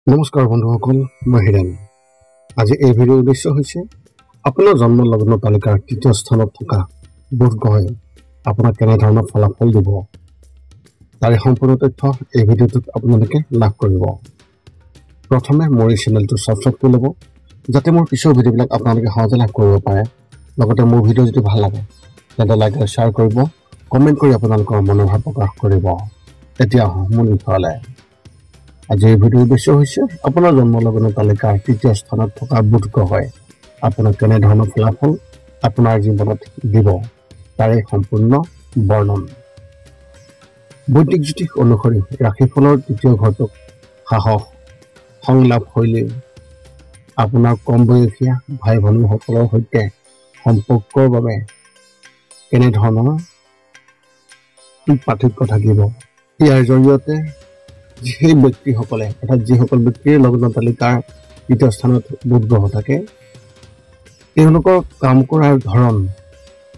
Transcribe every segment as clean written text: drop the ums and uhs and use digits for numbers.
নমস্কাৰ বন্ধুসকল, মই হিৰেন। আজি এই ভিডিঅ'ৰ উদ্দেশ্য হৈছে আপোনাৰ জন্ম লগ্ন তালিকাৰ তৃতীয় স্থানত থকা বুধ গ্ৰহে আপোনাক কেনেধৰণৰ ফলাফল দিব, তাৰে সম্পূৰ্ণ তথ্য এই ভিডিঅ'টোত আপোনালোকে লাভ কৰিব। প্ৰথমে মোৰ এই চেনেলটো ছাবস্ক্ৰাইব কৰি ল'ব, যাতে মোৰ পিছৰ ভিডিঅ'বিলাক আপোনালোকে সহজে লাভ কৰিব পাৰে। লগতে মোৰ ভিডিঅ' যদি ভাল লাগে তেন্তে লাইক আৰু শ্বেয়াৰ কৰিব, কমেণ্ট কৰি আপোনালোকৰ মনোভাৱ প্ৰকাশ কৰিব। এতিয়া মোৰ বিষয়লৈ। আজি এই ভিডিঅ'ৰ উদ্দেশ্য হৈছে আপোনাৰ জন্ম লগ্ন তালিকাৰ তৃতীয় স্থানত থকা বুধ গ্ৰহে আপোনাক কেনেধৰণৰ ফলাফল আপোনাৰ জীৱনত দিব, তাৰে সম্পূৰ্ণ বৰ্ণন। বৈদিক জ্যোতিষ অনুসৰি ৰাশিফলৰ তৃতীয় ঘৰটোক সাহস, সংলাপ শৈলী, আপোনাৰ কম বয়সীয়া ভাই ভনীসকলৰ সৈতে সম্পৰ্কৰ বাবে কেনেধৰণৰ পাৰ্থক্য থাকিব। ইয়াৰ জৰিয়তে সেই ব্যক্তিসকলে অৰ্থাৎ যিসকল ব্যক্তিৰ লগ্ন তালিকাৰ তৃতীয় স্থানত বুধ গ্ৰহ থাকে, তেওঁলোকৰ কাম কৰাৰ ধৰণ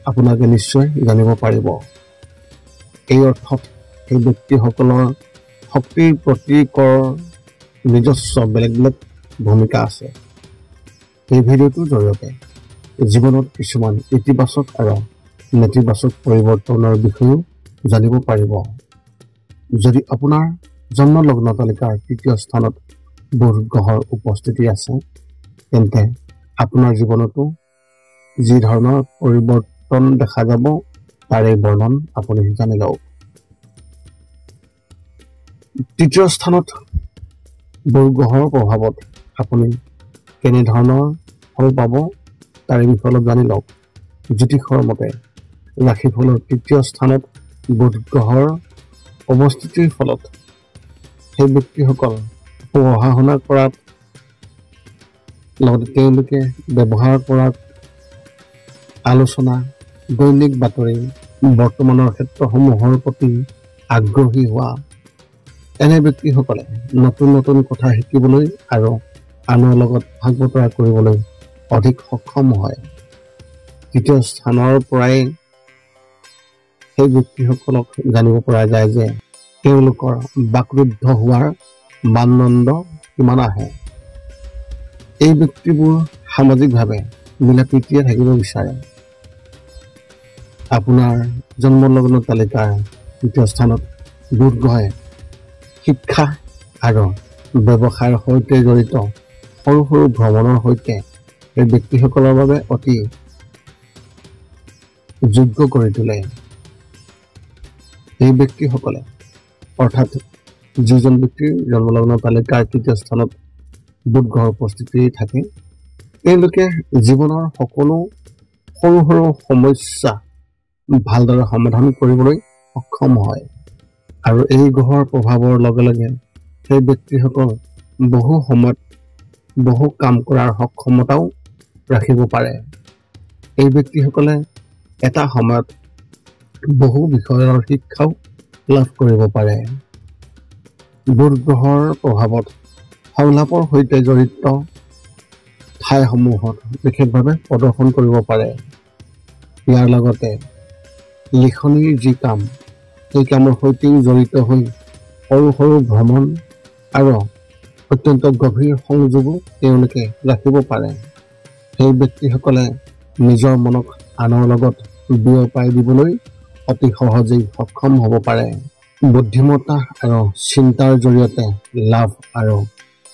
আপোনালোকে নিশ্চয় জানিব পাৰিব। এই অৰ্থত সেই ব্যক্তিসকলৰ শক্তিৰ প্ৰতীকৰ নিজস্ব বেলেগ বেলেগ ভূমিকা আছে। এই ভিডিঅ'টোৰ জৰিয়তে জীৱনত কিছুমান ইতিবাচক আৰু নেতিবাচক পৰিৱৰ্তনৰ বিষয়েও জানিব পাৰিব। যদি আপোনাৰ জন্ম লগ্ন তালিকাৰ তৃতীয় স্থানত বুধ গ্ৰহৰ উপস্থিতি আছে, তেন্তে আপোনাৰ জীৱনতো যি ধৰণৰ পৰিৱৰ্তন দেখা যাব, তাৰে বৰ্ণন আপুনি জানি লওক। তৃতীয় স্থানত বুধ গ্ৰহৰ প্ৰভাৱত আপুনি কেনেধৰণৰ ফল পাব, তাৰে বিষয়ে অলপ জানি লওক। জ্যোতিষৰ মতে ৰাশিফলৰ তৃতীয় স্থানত বুধ গ্ৰহৰ অৱস্থিতিৰ ফলত সেই ব্যক্তিসকল পঢ়া শুনা কৰাত, লগতে তেওঁলোকে ব্যৱহাৰ কৰাত, আলোচনা, দৈনিক বাতৰি, বৰ্তমানৰ ক্ষেত্ৰসমূহৰ প্ৰতি আগ্ৰহী হোৱা, এনে ব্যক্তিসকলে নতুন নতুন কথা শিকিবলৈ আৰু আনৰ লগত ভাগ বতৰা কৰিবলৈ অধিক সক্ষম হয়। তৃতীয় স্থানৰ পৰাই সেই ব্যক্তিসকলক জানিব পৰা যায় যে তেওঁলোকৰ বাকৰুদ্ধ হোৱাৰ মানদণ্ড কিমান আহে। এই ব্যক্তিবোৰ সামাজিকভাৱে মিলা প্ৰীতিৰে থাকিব বিচাৰে। আপোনাৰ জন্ম লগ্ন তালিকাৰ তৃতীয় স্থানত বুধ গ্ৰহে শিক্ষা আৰু ব্যৱসায়ৰ সৈতে জড়িত সৰু সৰু ভ্ৰমণৰ সৈতে এই ব্যক্তিসকলৰ বাবে অতি যোগ্য কৰি তোলে। এই ব্যক্তিসকলে অৰ্থাৎ যিজন ব্যক্তিৰ জন্মলগ্ন তালিকাৰ তৃতীয় স্থানত বুধ গ্ৰহৰ উপস্থিতি থাকে, তেওঁলোকে জীৱনৰ সকলো সৰু সৰু সমস্যা ভালদৰে সমাধান কৰিবলৈ সক্ষম হয়। আৰু এই গ্ৰহৰ প্ৰভাৱৰ লগে লগে সেই ব্যক্তিসকল বহু সময়ত বহু কাম কৰাৰ সক্ষমতাও ৰাখিব পাৰে। এই ব্যক্তিসকলে এটা সময়ত বহু বিষয়ৰ শিক্ষাও লাভ কৰিব পাৰে। বুধ গ্ৰহৰ প্ৰভাৱত সংলাপৰ সৈতে জড়িত ঠাইসমূহত বিশেষভাৱে প্ৰদৰ্শন কৰিব পাৰে। ইয়াৰ লগতে লিখনিৰ যি কাম, সেই কামৰ সৈতেও জড়িত হৈ সৰু সৰু ভ্ৰমণ আৰু অত্যন্ত গভীৰ সংযোগো তেওঁলোকে ৰাখিব পাৰে। সেই ব্যক্তিসকলে নিজৰ মনক আনৰ লগত বিয়পাই দিবলৈ অতি সহজেই সক্ষম হ'ব পাৰে। বুদ্ধিমত্তা আৰু চিন্তাৰ জৰিয়তে লাভ আৰু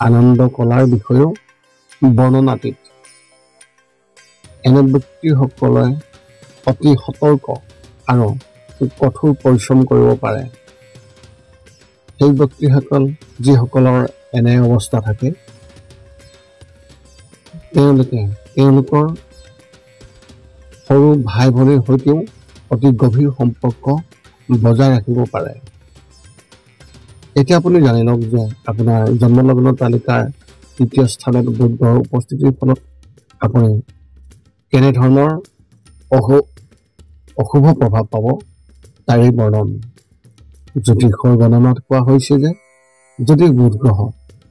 আনন্দ কলাৰ বিষয়েও বৰ্ণনাতীত। এনে ব্যক্তিসকলে অতি সতৰ্ক আৰু কঠোৰ পৰিশ্ৰম কৰিব পাৰে। সেই ব্যক্তিসকল যিসকলৰ এনে অৱস্থা থাকে, তেওঁলোকে তেওঁলোকৰ সৰু ভাই ভনীৰ সৈতেও অতি গভীৰ সম্পৰ্ক বজাই ৰাখিব পাৰে। এতিয়া আপুনি জানি লওক যে আপোনাৰ জন্মলগ্ন তালিকাৰ তৃতীয় স্থানত বুধ গ্ৰহৰ উপস্থিতিৰ ফলত আপুনি কেনেধৰণৰ অশুভ প্ৰভাৱ পাব, তাৰেই বৰ্ণন। জ্যোতিষৰ গণনাত কোৱা হৈছে যে যদি বুধ গ্ৰহ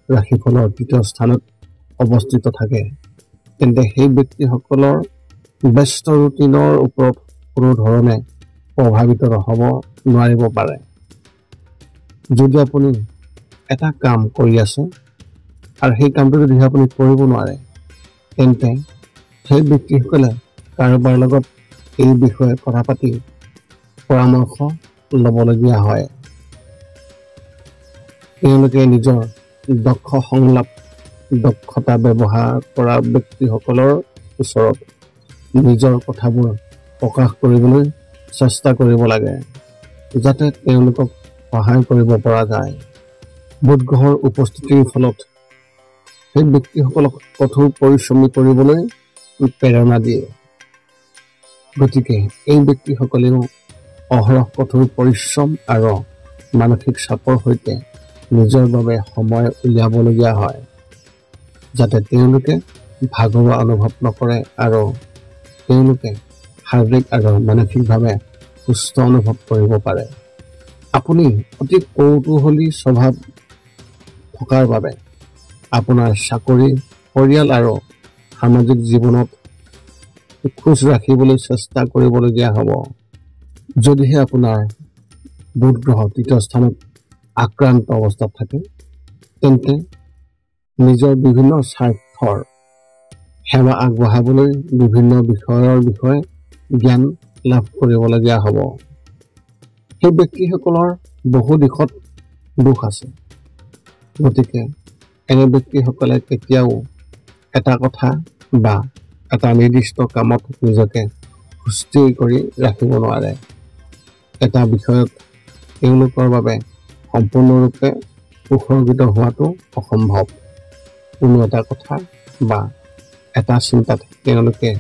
ৰাশিফলৰ তৃতীয় স্থানত অৱস্থিত থাকে, তেন্তে সেই ব্যক্তিসকলৰ ব্যস্ত ৰুটিনৰ ওপৰত কোনো ধৰণে প্ৰভাৱিত হ'ব নোৱাৰিব পাৰে। যদি আপুনি এটা কাম কৰি আছে আৰু সেই কামটো যদি আপুনি কৰিব নোৱাৰে তেন্তে সেই ব্যক্তিসকলে কাৰোবাৰ লগত এই বিষয়ে কথা পাতি পৰামৰ্শ ল'বলগীয়া হয়। তেওঁলোকে নিজৰ দক্ষ সংলাপ দক্ষতা ব্যৱহাৰ কৰা ব্যক্তিসকলৰ ওচৰত নিজৰ কথাবোৰ প্ৰকাশ কৰিবলৈ চেষ্টা কৰিব লাগে, যাতে তেওঁলোকক সহায় কৰিব পৰা যায়। বুধ গ্ৰহৰ উপস্থিতিৰ ফলত সেই ব্যক্তিসকলক কঠোৰ পৰিশ্ৰমী কৰিবলৈ প্ৰেৰণা দিয়ে। গতিকে এই ব্যক্তিসকলেও অহৰহ কঠোৰ পৰিশ্ৰম আৰু মানসিক চাপৰ সৈতে নিজৰ বাবে সময় উলিয়াবলগীয়া হয়, যাতে তেওঁলোকে ভাগৰুৱা অনুভৱ নকৰে আৰু তেওঁলোকে শাৰীৰিক আৰু মানসিকভাৱে সুস্থ অনুভৱ কৰিব পাৰে। আপুনি অতি কৌতূহলী স্বভাৱ থকাৰ বাবে আপোনাৰ চাকৰি, পৰিয়াল আৰু সামাজিক জীৱনত খোজ ৰাখিবলৈ চেষ্টা কৰিবলগীয়া হ'ব। যদিহে আপোনাৰ বুধ গ্ৰহ তৃতীয় স্থানত আক্ৰান্ত অৱস্থাত থাকে তেন্তে নিজৰ বিভিন্ন স্বাৰ্থৰ সেৱা আগবঢ়াবলৈ বিভিন্ন বিষয়ৰ বিষয়ে জ্ঞান লাভ কৰিবলগীয়া হ'ব। সেই ব্যক্তিসকলৰ বহু দিশত দোষ আছে, গতিকে এনে ব্যক্তিসকলে কেতিয়াও এটা কথা বা এটা নিৰ্দিষ্ট কামত নিজকে সুস্থিৰ কৰি ৰাখিব নোৱাৰে। এটা বিষয়ত তেওঁলোকৰ বাবে সম্পূৰ্ণৰূপে উৎসৰ্গিত হোৱাটো অসম্ভৱ। কোনো এটা কথা বা এটা চিন্তাত তেওঁলোকে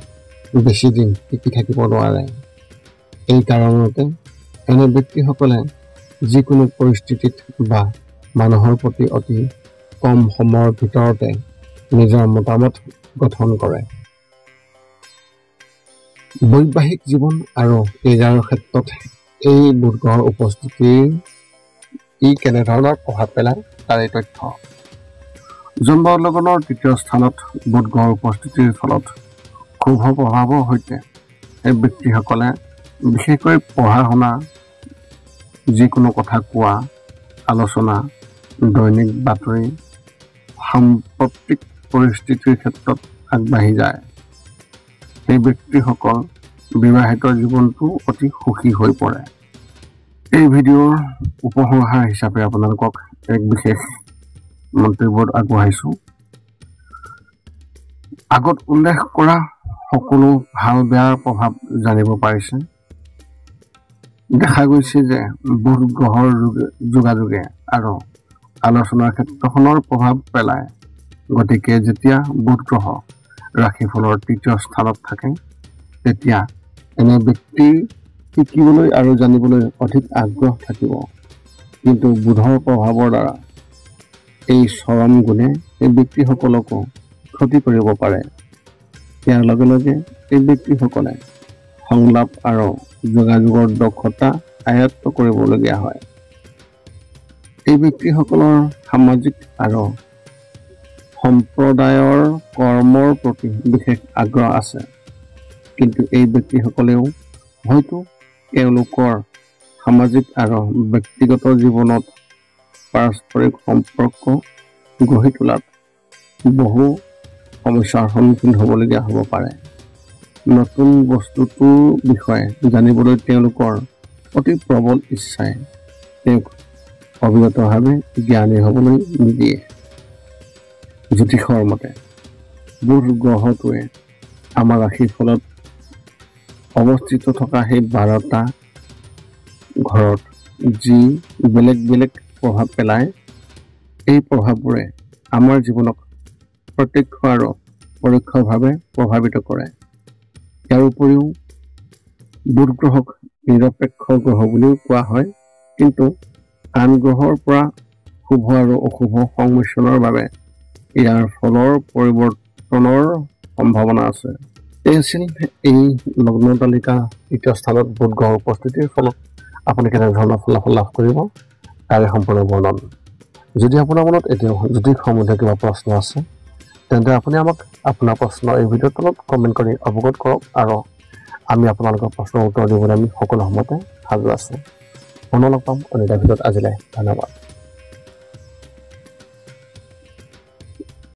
বেছি দিন টিকি থাকিব নোৱাৰে। এই কাৰণতে এনে ব্যক্তিসকলে যিকোনো পৰিস্থিতিত বা মানুহৰ প্ৰতি অতি কম সময়ৰ ভিতৰতে নিজৰ মতামত গঠন কৰে। বৈবাহিক জীৱন আৰু কেৰিয়াৰৰ ক্ষেত্ৰত এই বুধ গ্ৰহৰ উপস্থিতিৰ কেনেধৰণৰ প্ৰভাৱ পেলায় তাৰ এই তথ্য। জন্ম লগ্নৰ তৃতীয় স্থানত বুধ গ্ৰহৰ উপস্থিতিৰ ফলত শুভ প্ৰভাৱৰ সৈতে এই ব্যক্তিসকলে বিশেষকৈ পঢ়া শুনা, যিকোনো কথা কোৱা, আলোচনা, দৈনিক বাতৰি, সাম্প্ৰতিক পৰিস্থিতিৰ ক্ষেত্ৰত আগবাঢ়ি যায়। এই ব্যক্তিসকল বিবাহিত জীৱনটো অতি সুখী হৈ পৰে। এই ভিডিঅ'ৰ উপসংহাৰ হিচাপে আপোনালোকক এক বিশেষ মন্তব্য আগবঢ়াইছোঁ। আগত উল্লেখ কৰা সকলো ভাল বেয়াৰ প্ৰভাৱ জানিব পাৰিছে। দেখা গৈছে যে বুধ গ্ৰহৰ যোগাযোগে আৰু আলোচনাৰ ক্ষেত্ৰখনৰ প্ৰভাৱ পেলায়। গতিকে যেতিয়া বুধ গ্ৰহ ৰাশিফলৰ তৃতীয় স্থানত থাকে তেতিয়া এনে ব্যক্তিৰ শিকিবলৈ আৰু জানিবলৈ অধিক আগ্ৰহ থাকিব। কিন্তু বুধৰ প্ৰভাৱৰ দ্বাৰা এই চৰম গুণে এই ব্যক্তিসকলকো ক্ষতি কৰিব পাৰে। ইয়াৰ লগে লগে এই ব্যক্তিসকলে সংলাপ আৰু যোগাযোগৰ দক্ষতা আয়ত্ত কৰিবলগীয়া হয়। এই ব্যক্তিসকলৰ সামাজিক আৰু সম্প্ৰদায়ৰ কৰ্মৰ প্ৰতি বিশেষ আগ্ৰহ আছে, কিন্তু এই ব্যক্তিসকলেও হয়তো তেওঁলোকৰ সামাজিক আৰু ব্যক্তিগত জীৱনত পাৰস্পৰিক সম্পৰ্ক গঢ়ি তোলাত বহু সমস্যাৰ সন্মুখীন হ'বলগীয়া হ'ব পাৰে। নতুন বস্তুটোৰ বিষয়ে জানিবলৈ তেওঁলোকৰ অতি প্ৰবল ইচ্ছাই তেওঁক অবিৰতভাৱে জ্ঞানী হ'বলৈ নিদিয়ে। জ্যোতিষৰ মতে বুধ গ্ৰহটোৱে আমাৰ ৰাশিফলত অৱস্থিত থকা সেই 12টা ঘৰত যি বেলেগ বেলেগ প্ৰভাৱ পেলায়, এই প্ৰভাৱবোৰে আমাৰ জীৱনক প্ৰত্যক্ষ আৰু পৰোক্ষভাৱে প্ৰভাৱিত কৰে। ইয়াৰ উপৰিও বুধ গ্ৰহক নিৰপেক্ষ গ্ৰহ বুলিও কোৱা হয়, কিন্তু আন গ্ৰহৰ পৰা শুভ আৰু অশুভ সংমিশ্ৰণৰ বাবে ইয়াৰ ফলৰ পৰিৱৰ্তনৰ সম্ভাৱনা আছে। এই আছিল এই লগ্ন তালিকা তৃতীয় স্থানত বুধ গ্ৰহৰ উপস্থিতিৰ ফলত আপুনি কেনেধৰণৰ ফলাফল লাভ কৰিব তাৰে সম্পূৰ্ণ বৰ্ণন। যদি আপোনাৰ মনত এতিয়াও জ্যোতিষ সম্বন্ধীয় কিবা প্ৰশ্ন আছে তেন্তে আপুনি আমাক আপোনাৰ প্ৰশ্ন এই ভিডিঅ'ৰ তলত কমেণ্ট কৰি অৱগত কৰক আৰু আমি আপোনালোকৰ প্ৰশ্নৰ উত্তৰ দিবলৈ আমি সকলো সময়তে সাজু আছোঁ। পুনৰ লগ পাম অন্য এটা ভিডিঅ'ত। আজিলৈ ধন্যবাদ।